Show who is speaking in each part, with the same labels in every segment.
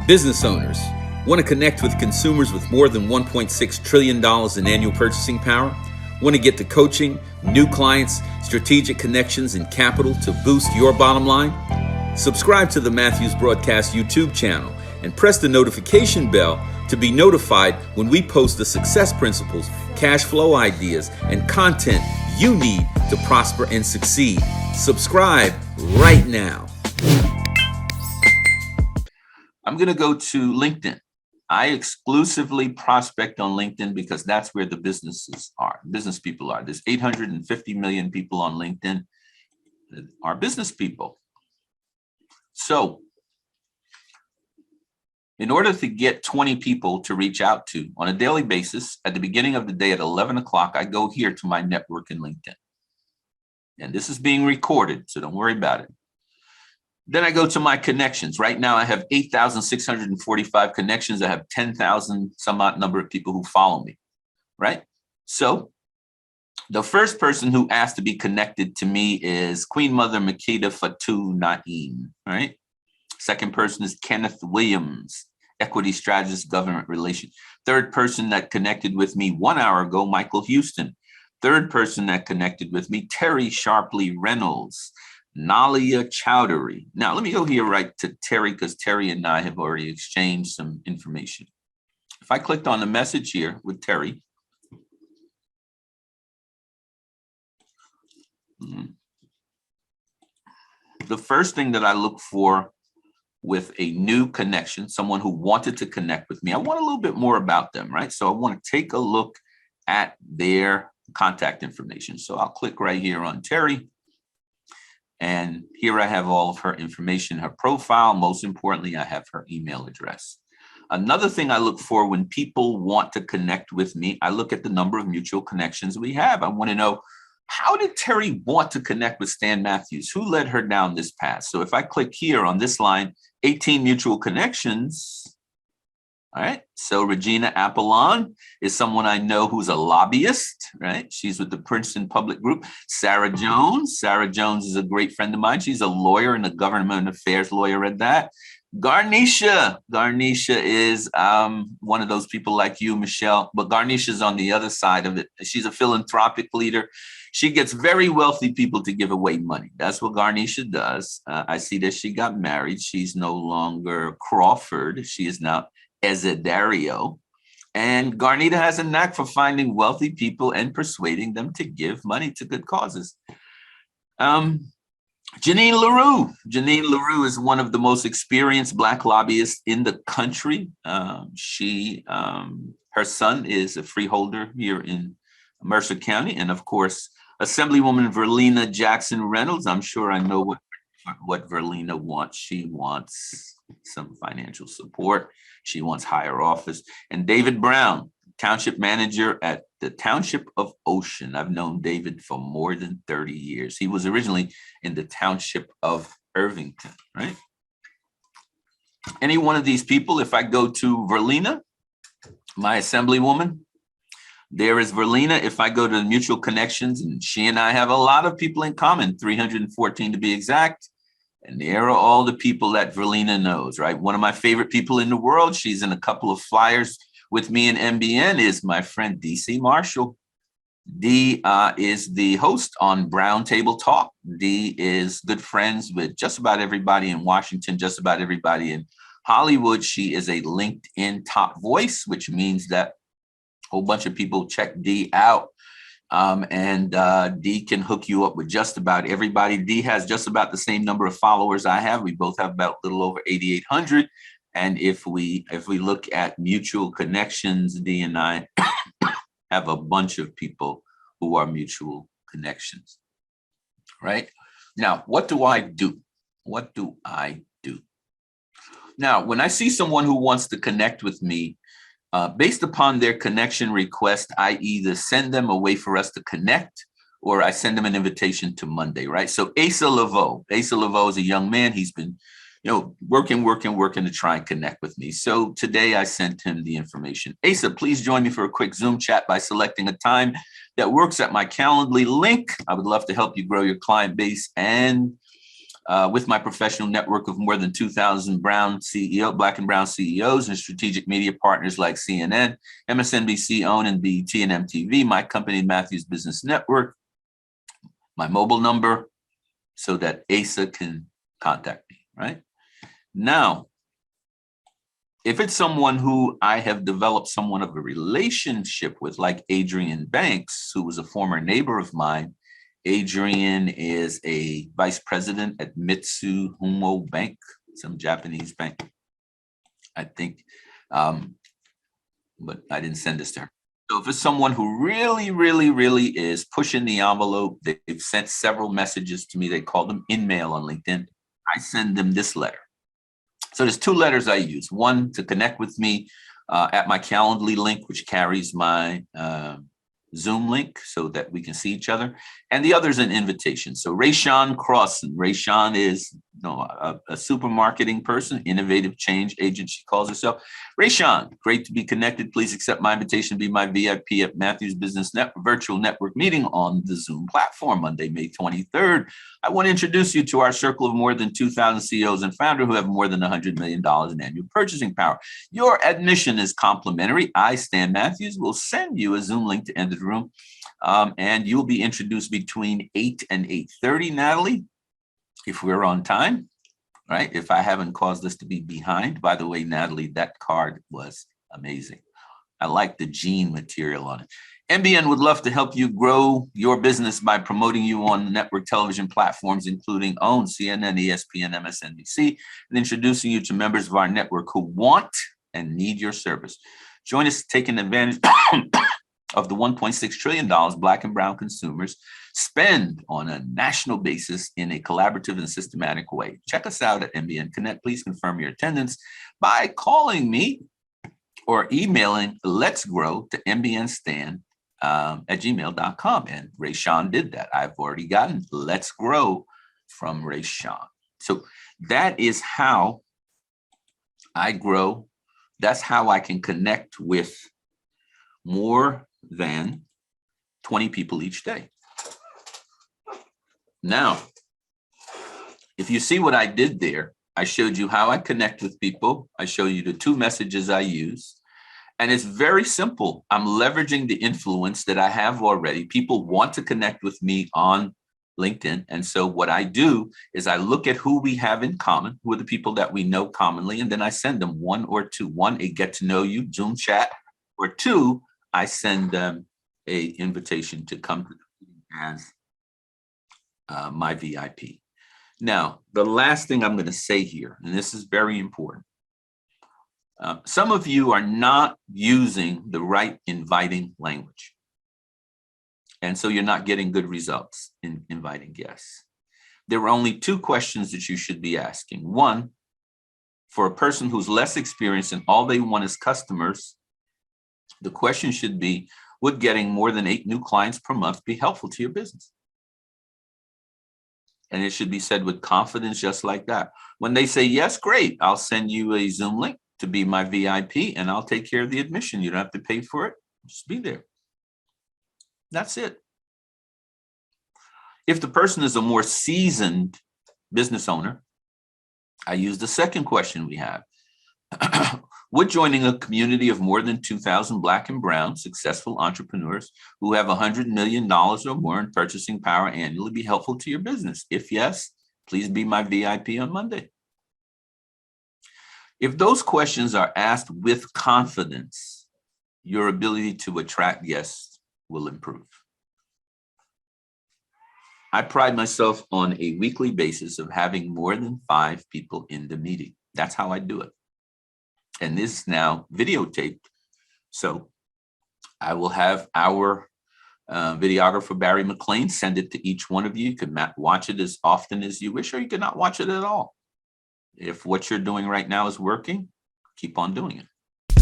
Speaker 1: Business owners want to connect with consumers with more than $1.6 trillion in annual purchasing power? Want to get the coaching, new clients, strategic connections, and capital to boost your bottom line? Subscribe to the Matthews Broadcast YouTube channel and press the notification bell to be notified when we post the success principles, cash flow ideas, and content you need to prosper and succeed. Subscribe right now. I'm going to go to LinkedIn. I exclusively prospect on LinkedIn because that's where the business people are. There's 850 million people on LinkedIn that are business people. So in order to get 20 people to reach out to on a daily basis, at the beginning of the day at 11 o'clock, I go here to my network in LinkedIn. And this is being recorded, so don't worry about it. Then I go to my connections. Right now, I have 8,645 connections. I have 10,000 some odd number of people who follow me, right? So the first person who asked to be connected to me is Queen Mother Makeda Fatu Naeem, right? Second person is Kenneth Williams, equity strategist, government relations. Third person that connected with me 1 hour ago, Michael Houston. Third person that connected with me, Terry Sharpley Reynolds. Nalia Chowdhury. Now, let me go here right to Terry because Terry and I have already exchanged some information. If I clicked on the message here with Terry, the first thing that I look for with a new connection, someone who wanted to connect with me, I want a little bit more about them, right? So I want to take a look at their contact information. So I'll click right here on Terry. And here I have all of her information, her profile. Most importantly, I have her email address. Another thing I look for when people want to connect with me, I look at the number of mutual connections we have. I want to know, how did Terry want to connect with Stan Matthews? Who led her down this path? So if I click here on this line, 18 mutual connections. All right. So Regina Apollon is someone I know who's a lobbyist, right? She's with the Princeton Public Group. Sarah Jones. Sarah Jones is a great friend of mine. She's a lawyer and a government affairs lawyer at that. Garnisha. Garnisha is one of those people like you, Michelle, but Garnisha's on the other side of it. She's a philanthropic leader. She gets very wealthy people to give away money. That's what Garnisha does. I see that she got married. She's no longer Crawford. She is now Ezedario. And Garnita has a knack for finding wealthy people and persuading them to give money to good causes. Janine LaRue. Janine LaRue is one of the most experienced Black lobbyists in the country. Her son is a freeholder here in Mercer County. And of course, Assemblywoman Verlina Jackson Reynolds. I'm sure I know what Verlina wants. She wants some financial support. She wants higher office. And David Brown, township manager at the Township of Ocean. I've known David for more than 30 years. He was originally in the Township of Irvington, right? Any one of these people, if I go to Verlina, my assemblywoman, there is Verlina. If I go to the mutual connections, and she and I have a lot of people in common, 314 to be exact. And there are all the people that Verlina knows, right? One of my favorite people in the world, she's in a couple of flyers with me in MBN, is my friend DC Marshall. D is the host on Brown Table Talk. D is good friends with just about everybody in Washington, just about everybody in Hollywood. She is a LinkedIn top voice, which means that a whole bunch of people check D out. And D can hook you up with just about everybody. D has just about the same number of followers I have. We both have about a little over 8,800. And if we look at mutual connections, D and I have a bunch of people who are mutual connections, right? Now, what do I do? What do I do? Now, when I see someone who wants to connect with me, based upon their connection request, I either send them a way for us to connect or I send them an invitation to Monday, right? So Asa Laveau is a young man. He's been, working to try and connect with me. So today I sent him the information. Asa, please join me for a quick Zoom chat by selecting a time that works at my Calendly link. I would love to help you grow your client base and with my professional network of more than 2,000 Black and brown CEOs and strategic media partners like CNN, MSNBC, OWN, and BET and MTV, my company, Matthews Business Network, my mobile number, so that Asa can contact me, right? Now, if it's someone who I have developed somewhat of a relationship with, like Adrian Banks, who was a former neighbor of mine. Adrian is a vice president at Mitsuhumo Bank, some Japanese bank, I think. But I didn't send this to her. So if it's someone who really, really, really is pushing the envelope, they've sent several messages to me. They call them in-mail on LinkedIn. I send them this letter. So there's two letters I use. One to connect with me at my Calendly link, which carries my Zoom link so that we can see each other. And the other is an invitation. So Rayshawn Crossan. Rayshawn is a super marketing person, innovative change agent, she calls herself. Rayshawn, great to be connected. Please accept my invitation to be my VIP at Matthews Business Virtual Network meeting on the Zoom platform Monday, May 23rd. I want to introduce you to our circle of more than 2,000 CEOs and founders who have more than $100 million in annual purchasing power. Your admission is complimentary. I, Stan Matthews, will send you a Zoom link to enter the room. And you'll be introduced between 8 and 8:30, Natalie, if we're on time, right? If I haven't caused us to be behind. By the way, Natalie, that card was amazing. I like the jean material on it. MBN would love to help you grow your business by promoting you on network television platforms, including OWN, CNN, ESPN, MSNBC, and introducing you to members of our network who want and need your service. Join us taking advantage of the $1.6 trillion Black and brown consumers spend on a national basis in a collaborative and systematic way. Check us out at MBN Connect. Please confirm your attendance by calling me or emailing Let's Grow to mbnstan at gmail.com. And Rayshawn did that. I've already gotten Let's Grow from Rayshawn. So that is how I grow. That's how I can connect with more than 20 people each day. Now, if you see what I did there, I showed you how I connect with people. I showed you the two messages I use. And it's very simple. I'm leveraging the influence that I have already. People want to connect with me on LinkedIn. And so what I do is I look at who we have in common, who are the people that we know commonly, and then I send them one or two. One, a get to know you Zoom chat, or two, I send them a invitation to come to the meeting as my VIP. Now, the last thing I'm going to say here, and this is very important. Some of you are not using the right inviting language. And so you're not getting good results in inviting guests. There are only two questions that you should be asking. One, for a person who's less experienced and all they want is customers, the question should be, would getting more than 8 new clients per month be helpful to your business? And it should be said with confidence, just like that. When they say, yes, great, I'll send you a Zoom link to be my VIP and I'll take care of the admission. You don't have to pay for it. Just be there. That's it. If the person is a more seasoned business owner, I use the second question we have. Would joining a community of more than 2,000 Black and brown successful entrepreneurs who have $100 million or more in purchasing power annually be helpful to your business? If yes, please be my VIP on Monday. If those questions are asked with confidence, your ability to attract guests will improve. I pride myself on a weekly basis of having more than 5 people in the meeting. That's how I do it. And this is now videotaped. So I will have our videographer, Barry McLean, send it to each one of you. You can watch it as often as you wish, or you can not watch it at all. If what you're doing right now is working, keep on doing it.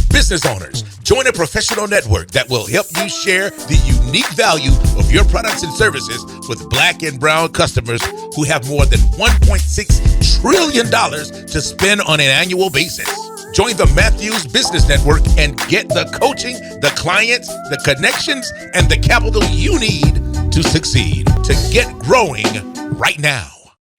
Speaker 2: Business owners, join a professional network that will help you share the unique value of your products and services with Black and brown customers who have more than $1.6 trillion to spend on an annual basis. Join the Matthews Business Network and get the coaching, the clients, the connections, and the capital you need to succeed. To get growing right now.